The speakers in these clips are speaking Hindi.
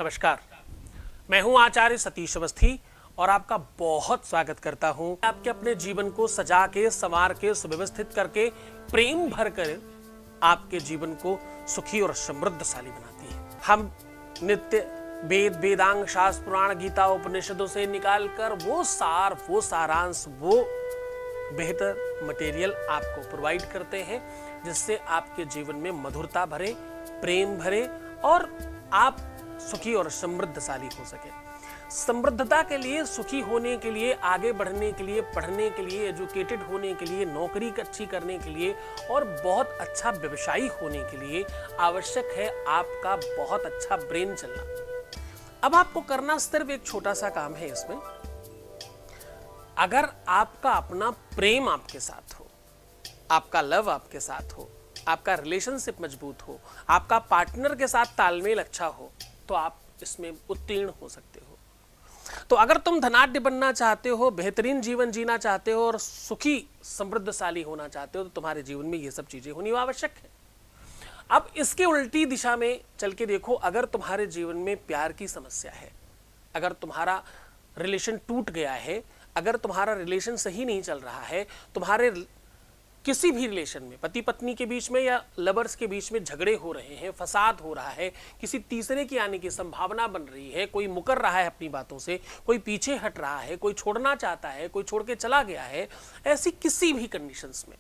नमस्कार, मैं हूं आचार्य सतीश अवस्थी और आपका बहुत स्वागत करता हूं। आपके अपने जीवन को सजा के, संवार के, सुव्यवस्थित करके, प्रेम भर कर आपके जीवन को सुखी और समृद्धशाली बनाती है। हम नित्य वेद, वेदांग, शास्त्र, पुराण, गीता, उपनिषदों से निकालकर वो सार, वो सारांश, वो बेहतर मटेरियल आपको प्रोवाइड करते हैं, जिससे आपके जीवन में मधुरता भरे, प्रेम भरे और आप सुखी और समृद्धशाली हो सके। समृद्धता के लिए, सुखी होने के लिए, आगे बढ़ने के लिए, पढ़ने के लिए, एजुकेटेड होने के लिए, नौकरी अच्छी करने के लिए और बहुत अच्छा व्यवसायी होने के लिए आवश्यक है आपका बहुत अच्छा ब्रेन चलना। अब आपको करना सिर्फ एक छोटा सा काम है इसमें। अगर आपका अपना प्रेम आपके साथ हो, आपका लव आपके साथ हो, आपका रिलेशनशिप मजबूत हो, आपका पार्टनर के साथ तालमेल अच्छा हो, तो आप इसमें उत्तीर्ण हो सकते हो। तो अगर तुम धनाढ्य बनना चाहते हो, बेहतरीन जीवन जीना चाहते हो और सुखी समृद्धशाली होना चाहते हो, तो तुम्हारे जीवन में ये सब चीजें होनी आवश्यक है। अब इसके उल्टी दिशा में चल के देखो, अगर तुम्हारे जीवन में प्यार की समस्या है, अगर तुम्हारा रिलेशन टूट गया है, अगर तुम्हारा रिलेशन सही नहीं चल रहा है, तुम्हारे किसी भी रिलेशन में पति पत्नी के बीच में या लवर्स के बीच में झगड़े हो रहे हैं, फसाद हो रहा है, किसी तीसरे की आने की संभावना बन रही है, कोई मुकर रहा है अपनी बातों से, कोई पीछे हट रहा है, कोई छोड़ना चाहता है, कोई छोड़ के चला गया है, ऐसी किसी भी कंडीशंस में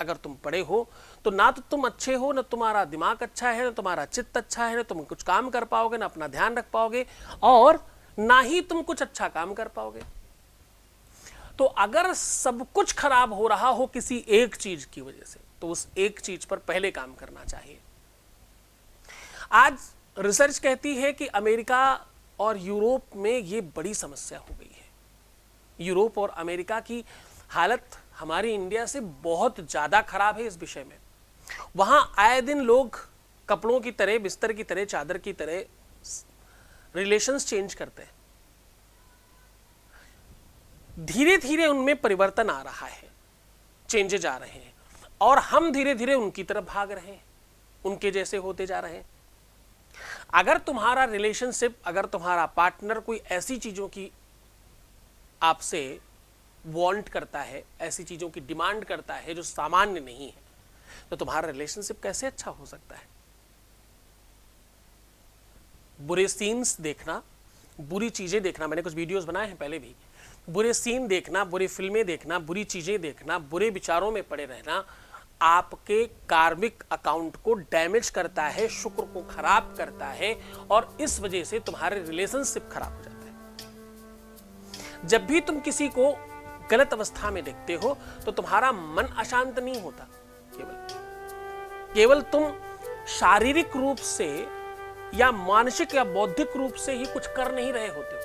अगर तुम पड़े हो, तो ना तो तुम अच्छे हो, ना तुम्हारा दिमाग अच्छा है, ना तुम्हारा चित्त अच्छा है, ना तुम कुछ काम कर पाओगे, ना अपना ध्यान रख पाओगे और ना ही तुम कुछ अच्छा काम कर पाओगे। तो अगर सब कुछ खराब हो रहा हो किसी एक चीज की वजह से, तो उस एक चीज पर पहले काम करना चाहिए। आज रिसर्च कहती है कि अमेरिका और यूरोप में ये बड़ी समस्या हो गई है। यूरोप और अमेरिका की हालत हमारी इंडिया से बहुत ज्यादा खराब है इस विषय में। वहां आए दिन लोग कपड़ों की तरह, बिस्तर की तरह, चादर की तरह रिलेशंस चेंज करते हैं। धीरे धीरे उनमें परिवर्तन आ रहा है, चेंजेज आ रहे हैं और हम धीरे धीरे उनकी तरफ भाग रहे हैं, उनके जैसे होते जा रहे हैं। अगर तुम्हारा रिलेशनशिप, अगर तुम्हारा पार्टनर कोई ऐसी चीजों की आपसे वांट करता है, ऐसी चीजों की डिमांड करता है जो सामान्य नहीं है, तो तुम्हारा रिलेशनशिप कैसे अच्छा हो सकता है? बुरे सीन्स देखना, बुरी चीजें देखना, मैंने कुछ वीडियोस बनाए हैं पहले भी, बुरे सीन देखना, बुरी फिल्में देखना, बुरी चीजें देखना, बुरे विचारों में पड़े रहना आपके कार्मिक अकाउंट को डैमेज करता है, शुक्र को खराब करता है और इस वजह से तुम्हारे रिलेशनशिप खराब हो जाता है। जब भी तुम किसी को गलत अवस्था में देखते हो तो तुम्हारा मन अशांत नहीं होता, केवल तुम शारीरिक रूप से या मानसिक या बौद्धिक रूप से ही कुछ कर नहीं रहे होते हो,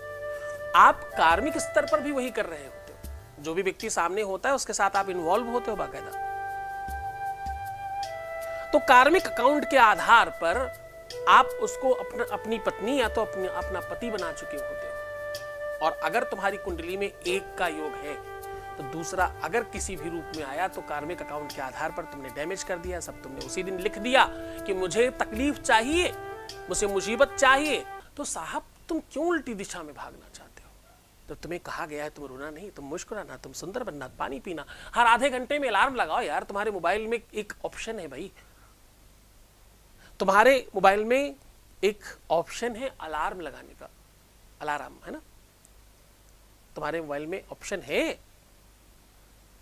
आप कार्मिक स्तर पर भी वही कर रहे होते हो। जो भी व्यक्ति सामने होता है उसके साथ आप इन्वॉल्व होते हो बाकायदा। तो कार्मिक अकाउंट के आधार पर आप उसको अपनी पत्नी या तो अपना पति बना चुके होते हो। और अगर तुम्हारी कुंडली में एक का योग है तो दूसरा अगर किसी भी रूप में आया तो कार्मिक अकाउंट के आधार पर तुमने डैमेज कर दिया। सब तुमने उसी दिन लिख दिया कि मुझे तकलीफ चाहिए, मुझे मुसीबत चाहिए। तो साहब तुम क्यों उल्टी दिशा में भागना चाहते हो? तो तुम्हें कहा गया है तुम रोना नहीं, तुम मुस्कुराना, तुम सुंदर बनना, पानी पीना, हर आधे घंटे में अलार्म लगाओ यार। तुम्हारे मोबाइल में एक ऑप्शन है भाई, तुम्हारे मोबाइल में एक ऑप्शन है अलार्म लगाने का, अलार्म है ना, तुम्हारे मोबाइल में ऑप्शन है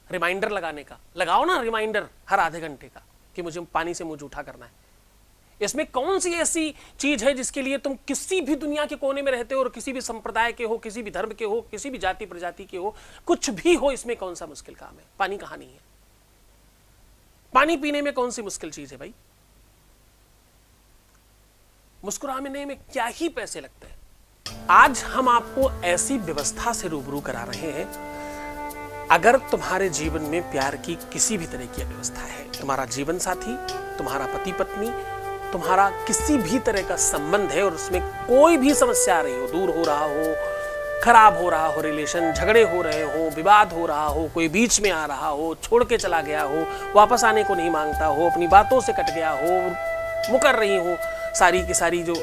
रिमाइंडर लगाने का। लगाओ ना रिमाइंडर हर आधे घंटे का कि मुझे पानी से मुंह जूठा करना है। इसमें कौन सी ऐसी चीज है जिसके लिए तुम किसी भी दुनिया के कोने में रहते हो और किसी भी संप्रदाय के हो, किसी भी धर्म के हो, किसी भी जाति प्रजाति के हो, कुछ भी हो, इसमें कौन सा मुश्किल काम है? पानी कहां नहीं है? पानी पीने में कौन सी मुश्किल चीज है भाई? मुस्कुराने में क्या ही पैसे लगते हैं? आज हम आपको ऐसी व्यवस्था से रूबरू करा रहे हैं, अगर तुम्हारे जीवन में प्यार की किसी भी तरह की व्यवस्था है, तुम्हारा जीवन साथी, तुम्हारा पति पत्नी, तुम्हारा किसी भी तरह का संबंध है और उसमें कोई भी समस्या आ रही हो, दूर हो रहा हो, खराब हो रहा हो रिलेशन, झगड़े हो रहे हो, विवाद हो रहा हो, कोई बीच में आ रहा हो, छोड़ के चला गया हो, वापस आने को नहीं मांगता हो, अपनी बातों से कट गया हो, मुकर रही हो, सारी की सारी जो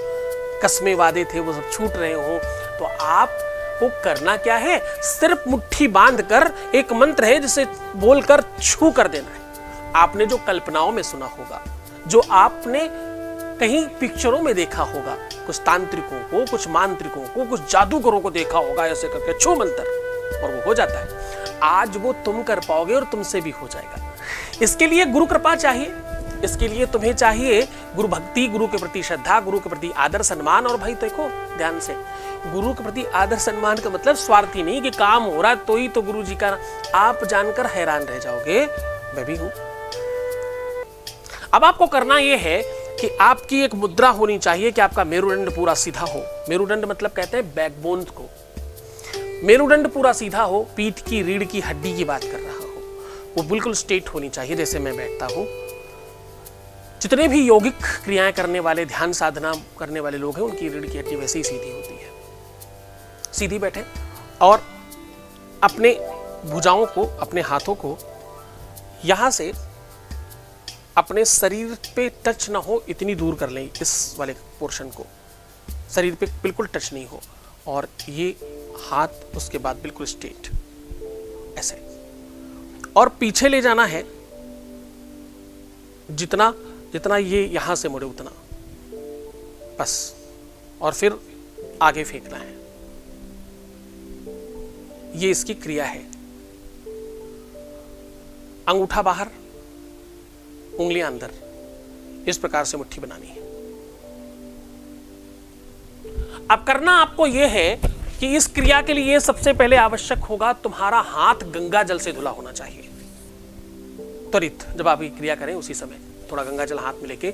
कस्में वादे थे वो सब छूट रहे हो, तो आपको करना क्या है, सिर्फ मुट्ठी बांधकर एक मंत्र है जिसे बोलकर छू कर देना है। आपने जो कल्पनाओं में सुना होगा, जो आपने कहीं पिक्चरों में देखा होगा, कुछ तांत्रिकों को, कुछ मांत्रिकों को, कुछ जादूगरों को देखा होगा ऐसे करके छू मंत्र और वो हो जाता है। आज वो तुम कर पाओगे और तुमसे भी हो जाएगा। इसके लिए गुरु कृपा चाहिए, इसके लिए तुम्हें चाहिए गुरु भक्ति, गुरु के प्रति श्रद्धा, गुरु के प्रति आदर सम्मान। और भाई देखो ध्यान से, गुरु के प्रति आदर सम्मान का मतलब स्वार्थी नहीं कि काम हो रहा है तो ही तो गुरु जी का, आप जानकर हैरान रह जाओगे, मैं भी हूं। अब आपको करना यह है कि आपकी एक मुद्रा होनी चाहिए कि आपका मेरुदंड पूरा सीधा हो। मेरुदंड मतलब कहते हैं बैकबोन को, मेरुदंड पूरा सीधा हो, पीठ की रीढ़ की हड्डी की बात कर रहा हो, वो बिल्कुल स्ट्रेट होनी चाहिए जैसे मैं बैठता हूं। जितने भी यौगिक क्रियाएं करने वाले, ध्यान साधना करने वाले लोग हैं, उनकी रीढ़ की हड्डी वैसे ही सीधी होती है। सीधी बैठे और अपने भुजाओं को, अपने हाथों को यहां से अपने शरीर पे टच ना हो इतनी दूर कर लें, इस वाले पोर्शन को शरीर पे बिल्कुल टच नहीं हो, और ये हाथ उसके बाद बिल्कुल स्ट्रेट ऐसे, और पीछे ले जाना है जितना जितना ये यहां से मुड़े उतना बस, और फिर आगे फेंकना है। ये इसकी क्रिया है। अंगूठा बाहर, उंगलियां अंदर, इस प्रकार से मुट्ठी बनानी है। अब करना आपको यह है कि इस क्रिया के लिए सबसे पहले आवश्यक होगा तुम्हारा हाथ गंगा जल से धुला होना चाहिए। त्वरित जब आप ये क्रिया करें उसी समय थोड़ा गंगा जल हाथ में लेके,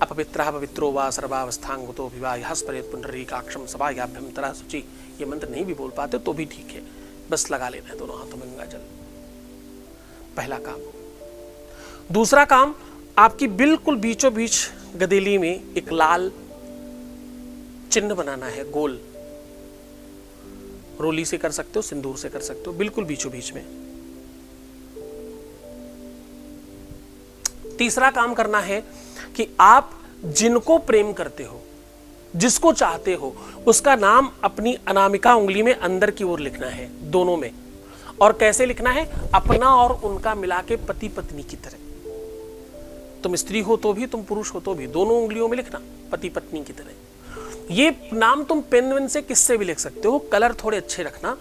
अपवित्रः पवित्रो वा सर्वावस्थांगतो विवाह स्परेत पुंडरीकाक्षम सभायाभ्यंतरा शुचि, ये मंत्र नहीं भी बोल पाते तो भी ठीक है, बस लगा लेना है दोनों हाथों में गंगा जल। पहला काम। दूसरा काम, आपकी बिल्कुल बीचों बीच गदेली में एक लाल चिन्ह बनाना है, गोल। रोली से कर सकते हो, सिंदूर से कर सकते हो, बिल्कुल बीचों बीच में। तीसरा काम करना है कि आप जिनको प्रेम करते हो, जिसको चाहते हो, उसका नाम अपनी अनामिका उंगली में अंदर की ओर लिखना है, दोनों में। और कैसे लिखना है? अपना और उनका मिला के पति पत्नी की तरह। तुम स्त्री हो तो भी, तुम पुरुष हो तो भी, दोनों उंगलियों में लिखना पति पत्नी की तरह। ये नाम तुम पेन वेन से किससे भी लिख सकते हो, कलर थोड़े अच्छे रखना,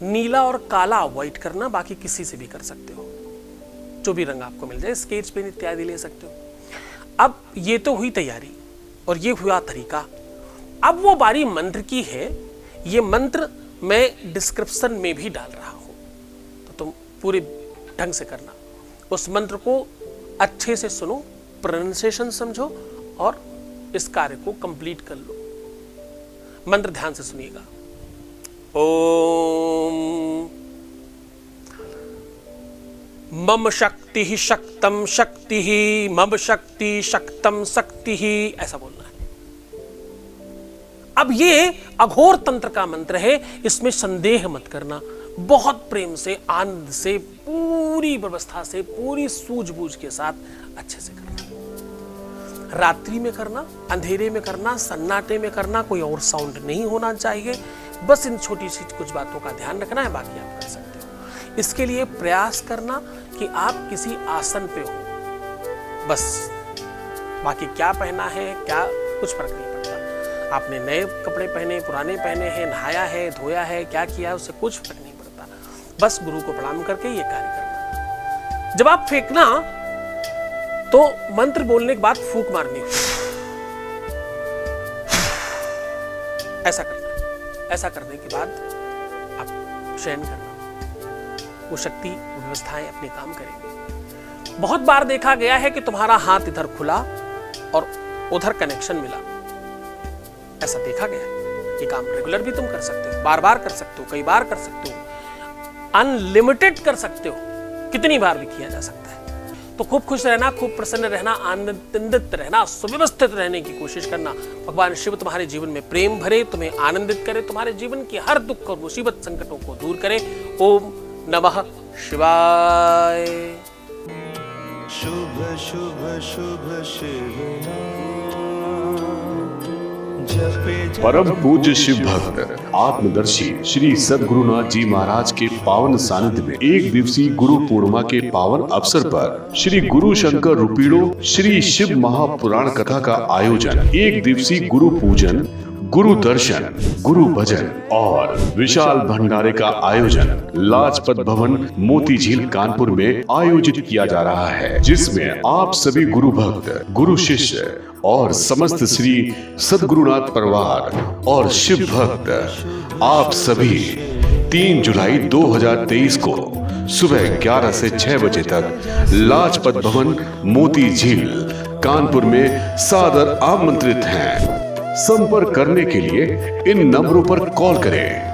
नीला और काला अवॉइड करना, बाकी किसी से भी कर सकते हो, जो भी रंग आपको मिल जाए, स्केच पेन इत्यादि ले सकते हो। अब ये तो हुई तैयारी और ये हुआ तरीका। अब वो बारी मंत्र की है। ये मंत्र मैं डिस्क्रिप्शन में भी डाल रहा हूं, तो तुम पूरे ढंग से करना। उस मंत्र को अच्छे से सुनो, प्रोनाउंसिएशन समझो और इस कार्य को कंप्लीट कर लो। मंत्र ध्यान से सुनिएगा। ओम मम शक्ति शक्तम शक्ति, मम शक्ति शक्तम शक्ति, ऐसा बोलना है। अब ये अघोर तंत्र का मंत्र है, इसमें संदेह मत करना। बहुत प्रेम से, आनंद से, पूरी व्यवस्था से, पूरी सूझबूझ के साथ अच्छे से करना। रात्रि में करना, अंधेरे में करना, सन्नाटे में करना, कोई और साउंड नहीं होना चाहिए। बस इन छोटी सी कुछ बातों का ध्यान रखना है, बाकी आप कर सकते हो। इसके लिए प्रयास करना कि आप किसी आसन पे हो, बस। बाकी क्या पहना है, क्या, कुछ फर्क नहीं पड़ता। आपने नए कपड़े पहने, पुराने पहने हैं, नहाया है, धोया है, क्या किया है, उससे कुछ फर्क नहीं पड़ता। बस गुरु को प्रणाम करके ये कार्य करना। जब आप फेंकना तो मंत्र बोलने के बाद फूंक मारनी, ऐसा करना है। ऐसा करने के बाद आप शयन करना, वो शक्ति व्यवस्थाएं अपने काम करेंगी। बहुत बार देखा गया है कि तुम्हारा हाथ इधर खुला और उधर कनेक्शन मिला, ऐसा देखा गया है। ये काम रेगुलर भी तुम कर सकते हो, बार बार कर सकते हो, कई बार कर सकते हो, अनलिमिटेड कर सकते हो, कितनी बार भी किया जा सकता है। तो खूब खुश रहना, खूब प्रसन्न रहना, आनंदित रहना, सुव्यवस्थित रहने की कोशिश करना। भगवान शिव तुम्हारे जीवन में प्रेम भरे, तुम्हें आनंदित करे, तुम्हारे जीवन की हर दुख और मुसीबत संकटों को दूर करे। ओम नमः शिवाय। शुभ शुभ शुभ शिव नाम। परम पूज्य शिव भक्त आत्मदर्शी श्री सद्गुरुनाथ जी महाराज के पावन सानिध्य में एक दिवसीय गुरु पूर्णिमा के पावन अवसर पर श्री गुरु शंकर रूपीड़ो श्री शिव महापुराण कथा का आयोजन, एक दिवसीय गुरु पूजन, गुरु दर्शन, गुरु भजन और विशाल भंडारे का आयोजन लाजपत भवन मोती झील कानपुर में आयोजित किया जा रहा है, जिसमें आप सभी गुरु भक्त, गुरु शिष्य और समस्त श्री सद्गुरुनाथ परिवार और शिव भक्त आप सभी 3 जुलाई 2023 को सुबह 11 से 6 बजे तक लाजपत भवन मोती झील कानपुर में सादर आमंत्रित हैं। संपर्क करने के लिए इन नंबरों पर कॉल करें।